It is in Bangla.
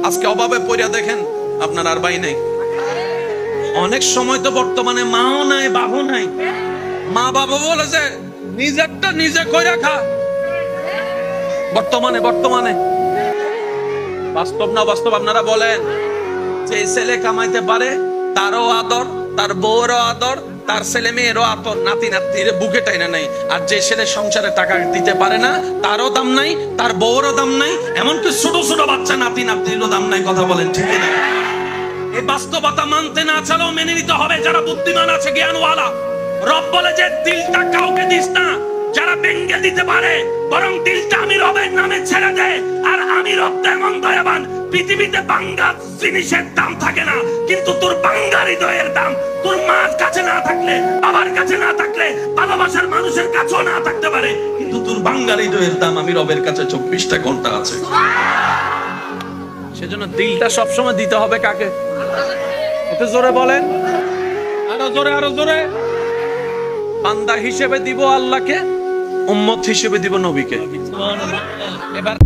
আজকে অভাবে পড়িয়া দেখেন আপনার আর ভাই নাই। অনেক সময় তো বর্তমানে মাও নাই বাবু নাই, মা বাবা বলেছে নিজেরটা নিজে কইরা খা। বর্তমানে বাস্তব না বাস্তব আপনারা বলেন। যে ছেলে কামাইতে পারে তারও আদর, তার বউরও আদর, তার ছেলে মেয়েরও আদর, নাতি নাতির বুকে টাইনা নাই। আর যে ছেলে সংসারে টাকা দিতে পারে না তারও দাম নাই, তার বউরও দাম নাই, এমনকি ছোট ছোট বাচ্চা নাতি নাতিরও দাম নাই। কথা বলেন ঠিক না? এই বাস্তবতা মানতে না চালেও মেনে নিতে হবে। যারা বুদ্ধিমান আছে, জ্ঞানওয়ালা, রব বলে যে দিলটা কাউকে দিস না যারা ভেঙে দিতে পারে, বরং দিলটা আমি রবের নামে ছেড়ে দে। আর আমি রব তেমন দয়াবান, পৃথিবীতে বাঙ্গা জিনিসের দাম থাকে না, কিন্তু তোর বাঙ্গা হৃদয়ের দাম তোর মার কাছে না থাকলে, বাবার কাছে না থাকলে, ভালোবাসার মানুষের কাছেও না থাকতে পারে, কিন্তু তোর বাঙ্গা হৃদয়ের দাম আমি রবের কাছে 24টা ঘন্টা আছে। সেজন্য দিলটা সবসময় দিতে হবে কাকে? একটু জোরে বলেন, আরো জোরে। বান্দা হিসেবে দিব আল্লাহকে, উম্মত হিসেবে দিব নবীকে। এবার